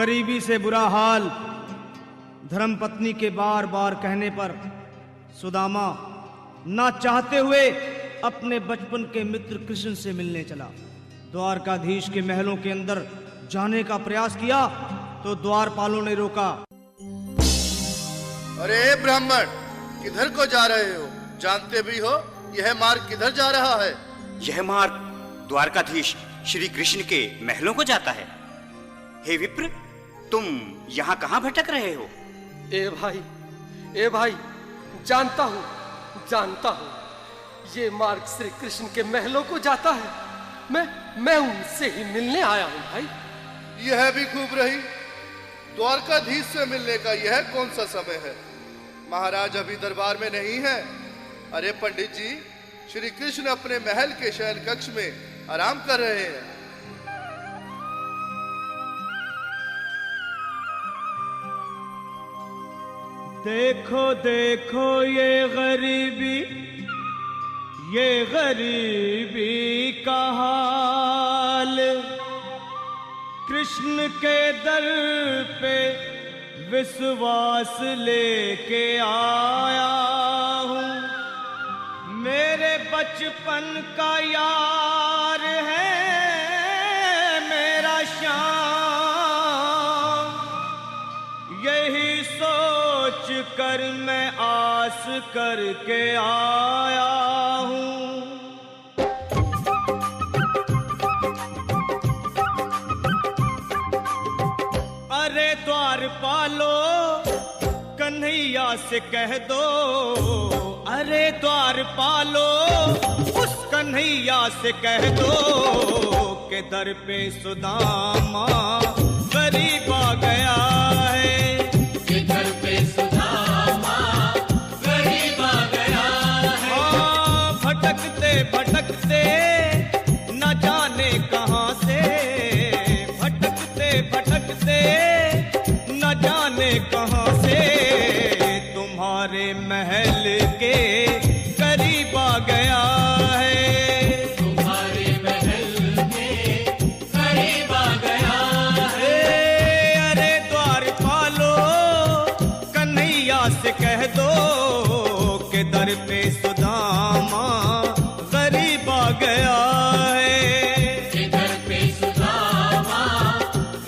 गरीबी से बुरा हाल धर्मपत्नी के बार बार कहने पर सुदामा ना चाहते हुए अपने बचपन के मित्र कृष्ण से मिलने चला। द्वारकाधीश के महलों के अंदर जाने का प्रयास किया तो द्वारपालों ने रोका। अरे ब्राह्मण, किधर को जा रहे हो? जानते भी हो यह मार्ग किधर जा रहा है? यह मार्ग द्वारकाधीश श्री कृष्ण के महलों को जाता है। हे विप्र, तुम यहाँ कहाँ भटक रहे हो? ए भाई, जानता हूँ ये मार्ग श्री कृष्ण के महलों को जाता है। मैं उनसे ही मिलने आया हूँ भाई। यह भी खूब रही। द्वारकाधीश से मिलने का यह कौन सा समय है? महाराज अभी दरबार में नहीं है। अरे पंडित जी, श्री कृष्ण अपने महल के शयन कक्ष में आराम कर रहे हैं। देखो देखो ये गरीबी का हाल, कृष्ण के दर पे विश्वास लेके आया हूँ। मेरे बचपन का यार है मेरा श्याम, यही सोच कर मैं आस करके आया हूँ। अरे द्वारपालो, कन्हैया से कह दो, अरे द्वारपालो, उस कन्हैया से कह दो के दर पे सुदामा गरीब आ गया है। के दर पे सुदामा गरीब आ गया है। हाँ, भटकते भटकते न जाने कहाँ से, भटकते भटकते न जाने कहाँ से तुम्हारे महल के करीब आ गया है। तुम्हारे महल के करीब आ गया है। अरे द्वारपालो, कन्हैया से कह दो के दर पे सुदामा गरीब आ गया है। के दर पे सुदामा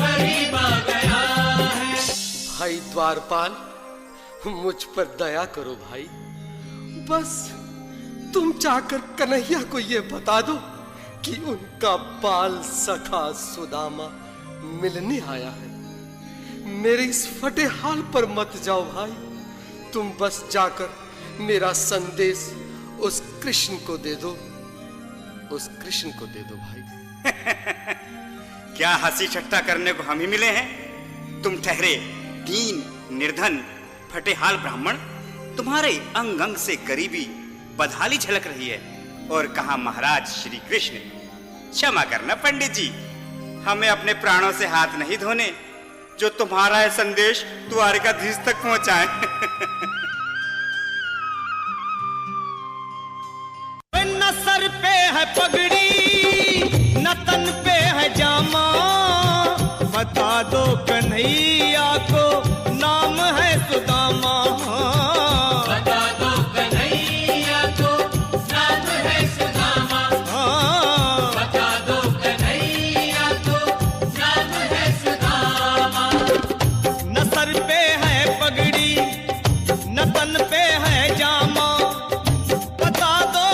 गरीब आ गया है। भाई द्वारपाल, मुझ पर दया करो भाई। बस तुम जाकर कन्हैया को ये बता दो कि उनका बाल सखा सुदामा मिलने आया है। मेरे इस फटे हाल पर मत जाओ भाई। तुम बस जाकर मेरा संदेश उस कृष्ण को दे दो, उस कृष्ण को दे दो भाई। क्या हंसी ठट्टा करने को हम ही मिले हैं? तुम ठहरे दीन निर्धन फटेहाल ब्राह्मण, तुम्हारे अंग अंग से गरीबी बदहाली झलक रही है। और कहा महाराज श्री कृष्ण। क्षमा करना पंडित जी, हमें अपने प्राणों से हाथ नहीं धोने जो तुम्हारा यह संदेश द्वारकाधीश तक पहुंचाए। न सर पे है पगड़ी न तन पे है जामा, बता दो कन्हैया को नाम है सुदामा। बता दो कन्हैया को नाम है सुदामा। बता दो कन्हैया को नाम है सुदामा। न सर पे है पगड़ी न तन पे है जामा, बता दो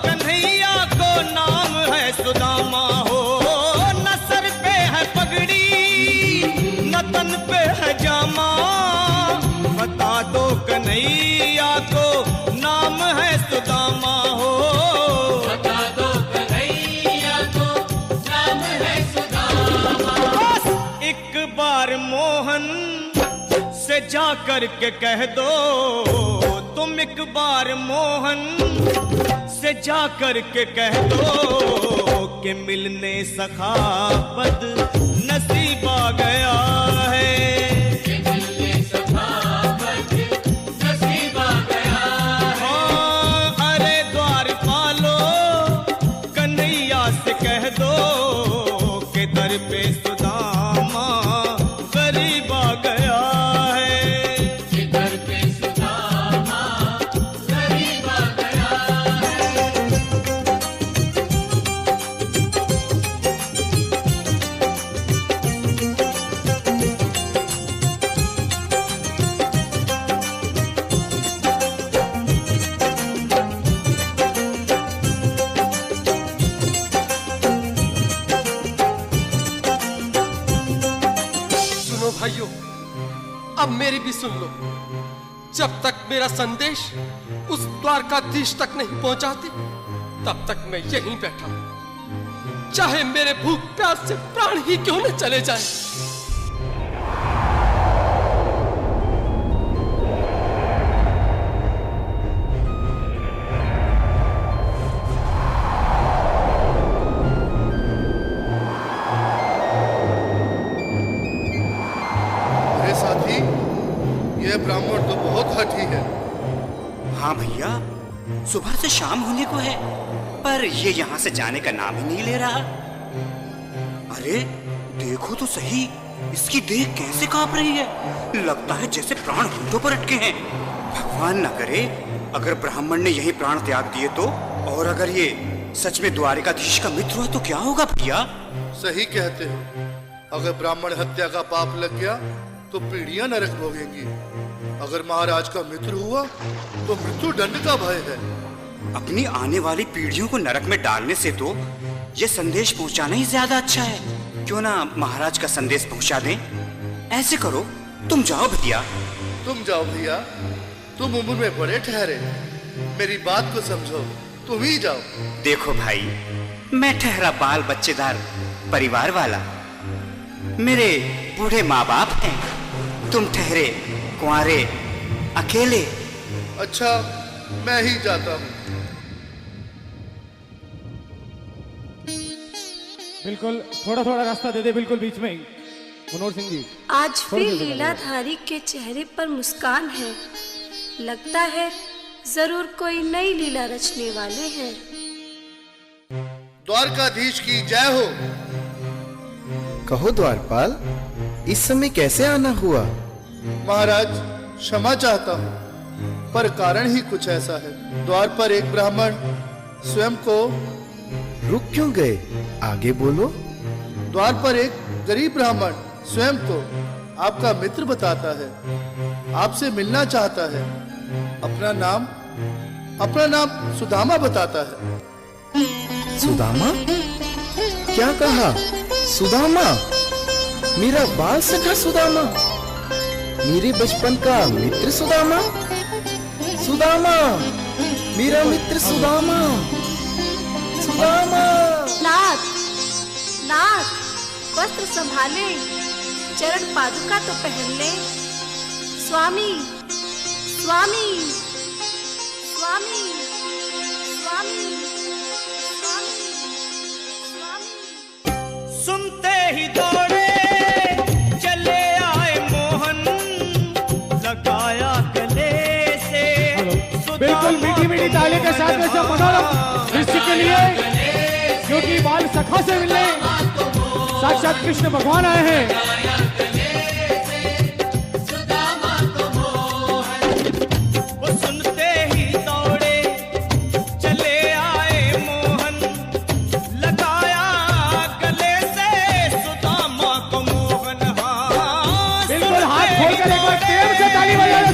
कन्हैया को नाम है सुदामा। हो न सर पे है पगड़ी न तन पे है जामा, बता दो कन्हैया को नाम है सुदामा। हो बता दो कन्हैया को नाम है सुदामा। बस एक बार मोहन से जा कर के कह दो, तुम एक बार मोहन से जा कर के कह दो कि मिलने सखा बद नसीब आ गया है। के मिलने सखा बद नसीब आ गया है। हाँ, अरे द्वारपालो, कन्हैया से कह दो कि दर पे सुदामा अब मेरी भी सुन लो। जब तक मेरा संदेश उस द्वारकाधीश तक नहीं पहुंचाते, तब तक मैं यहीं बैठा हूं, चाहे मेरे भूख प्यास से प्राण ही क्यों न चले जाए। ब्राह्मण तो बहुत हठी है। हाँ भैया, सुबह से शाम होने को है, पर ये यहाँ से जाने का नाम ही नहीं ले रहा। अरे देखो तो सही, इसकी देह कैसे कांप रही है। लगता है जैसे प्राण होठों पर अटके हैं। भगवान न करे अगर ब्राह्मण ने यही प्राण त्याग दिए तो, और अगर ये सच में द्वारिकाधीश का मित्र हुआ तो क्या होगा भैया? सही कहते हो। अगर ब्राह्मण हत्या का पाप लग गया तो पीढ़ियां नरक भोगेंगी। अगर महाराज का मित्र हुआ तो मृत्यु दंड का भय है। अपनी आने वाली पीढ़ियों को नरक में डालने से तो ये संदेश पहुंचाना ही ज्यादा अच्छा है। क्यों ना महाराज का संदेश पहुंचा दें। ऐसे करो, तुम जाओ भैया। तुम जाओ भैया, तुम उम्र में बड़े ठहरे, मेरी बात को समझो, तुम ही जाओ। देखो भाई, मैं ठहरा बाल बच्चेदार परिवार वाला, मेरे बूढ़े माँ बाप हैं, तुम ठहरे कुंवारे अकेले। अच्छा, मैं ही जाता हूँ। बिल्कुल, थोड़ा थोड़ा रास्ता दे दे, बिल्कुल बीच में ही। मनोहर सिंह जी, आज फिर लीलाधारी के चेहरे पर मुस्कान है। लगता है जरूर कोई नई लीला रचने वाले हैं। द्वारकाधीश की जय हो। कहो द्वारपाल, इस समय कैसे आना हुआ? महाराज, क्षमा चाहता हूँ, पर कारण ही कुछ ऐसा है। द्वार पर एक ब्राह्मण स्वयं को। रुक क्यों गए? आगे बोलो। द्वार पर एक गरीब ब्राह्मण स्वयं को आपका मित्र बताता है, आपसे मिलना चाहता है। अपना नाम सुदामा बताता है। सुदामा? क्या कहा? सुदामा? मेरा बाल सखा सुदामा? मेरे बचपन का मित्र सुदामा? सुदामा, मेरा मित्र सुदामा। सुदामा। नाथ, नाथ, वस्त्र संभाले, चरण पादुका तो पहन ले। स्वामी, स्वामी, स्वामी, स्वामी, स्वामी, स्वामी। सुनते ही दौड़े चले आए मोहन, लगाया गले से। बिल्कुल मीठी मीठी ताली के साथ में सब मनोरम दृश्य के लिए, क्योंकि बाल सखा से मिलने साक्षात कृष्ण भगवान आए हैं।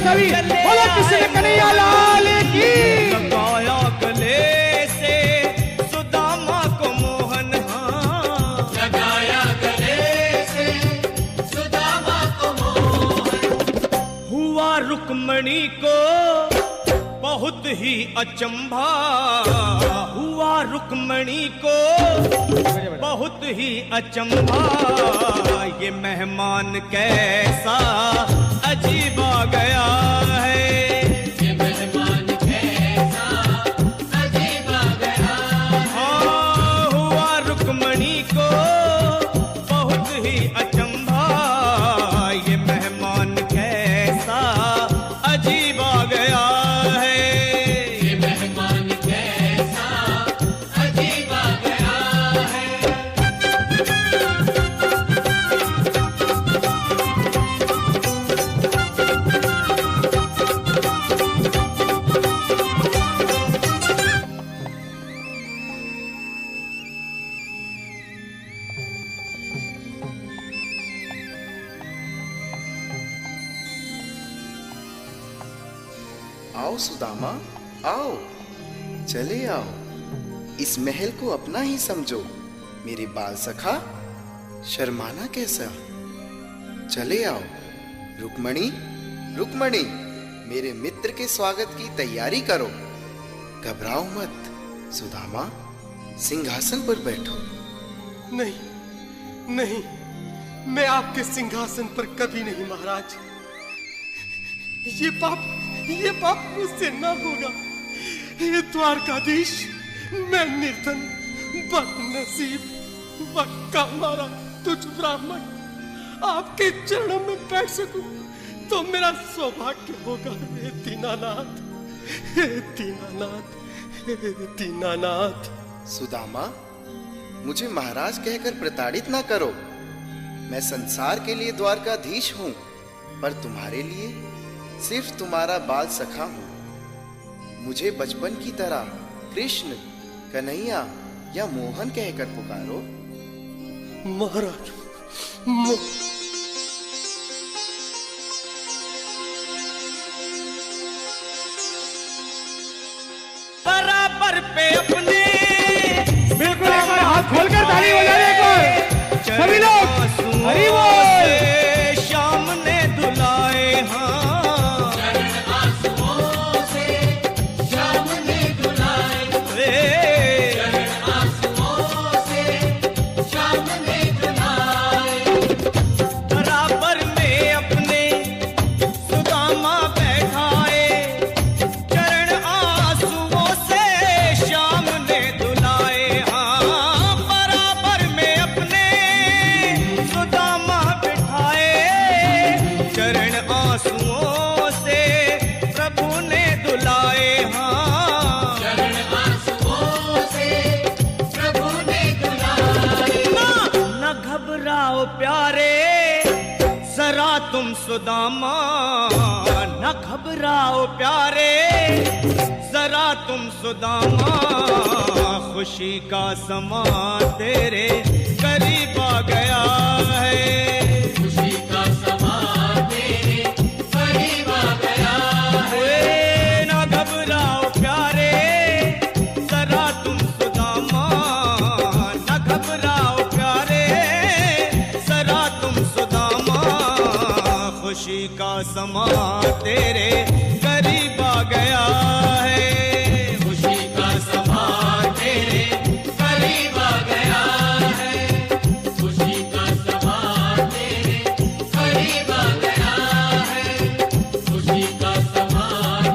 सभी बोलो कृष्ण कन्हैया लाल की। लगाया गले से सुदामा को मोहन, लगाया गले से सुदामा को मोहन। हुआ रुक्मणी को बहुत ही अचंभा, हुआ रुक्मणी को बहुत ही अचंभा। ये मेहमान कैसा अजीब आ गया है, ये मेहमान कैसा अजीब आ गया है। हाँ, हुआ रुक्मणी को बहुत ही अचंभा, ये मेहमान कैसा अजीब आ गया है, ये मेहमान कैसा अजीब आ गया है। आओ सुदामा, आओ, चले आओ। इस महल को अपना ही समझो। मेरे बाल सखा, शर्माना कैसा? चले आओ, रुक्मणी, रुक्मणी, मेरे मित्र के स्वागत की तैयारी करो। घबराओ मत। सुदामा, सिंहासन पर बैठो। नहीं नहीं, मैं आपके सिंहासन पर कभी नहीं महाराज। ये पाप मुझसे ना होगा। ये द्वारकाधीश, मैं निर्धन, बदनसीब, बक्का मारा तुझ ब्राह्मण आपके चरणों में बैठ सकूं तो मेरा सौभाग्य होगा। हे दीनानाथ, हे दीनानाथ, हे दीनानाथ। सुदामा, मुझे महाराज कहकर प्रताड़ित ना करो। मैं संसार के लिए द्वारकाधीश हूं, पर तुम्हारे लिए सिर्फ तुम्हारा बाल सखा हूं। मुझे बचपन की तरह कृष्ण, कन्हैया या मोहन कहकर पुकारो। महाराज, बराबर पे अपने बिल्कुल एक बार हाथ खोलकर ताली बजाने को सभी लोग हरि बोल। श्याम ने दुलाए हाँ, चरण आंसुओं से श्याम ने दुलाए, चरण आंसुओं से श्याम ने दुलाए। बराबर में अपने सुदामा बैठाए, चरण आंसुओं से श्याम ने दुलाए हाँ। बराबर में अपने सुदामा बिठाए, चरण आंसुओं से प्रभु ने दुलाए हाँ। चरण आंसुओं से प्रभु ने दुलाए। न घबराओ प्यारे जरा तुम सुदामा, न घबराओ प्यारे जरा तुम सुदामा। खुशी का समा तेरे करीब आ गया है, खुशी का समा तेरे करीब आ गया है। न घबराओ प्यारे जरा तुम सुदामा, न घबराओ प्यारे जरा तुम सुदामा। खुशी का समा तेरे करीब आ गया है, खुशी का समा तेरे करीब आ गया है, खुशी का समा तेरे करीब आ गया है, खुशी का समा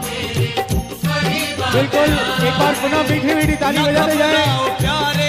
तेरे करीब आ गया है। बिल्कुल एक बार पुनः मीठी मीठी ताली बजाते जाए। प्यारे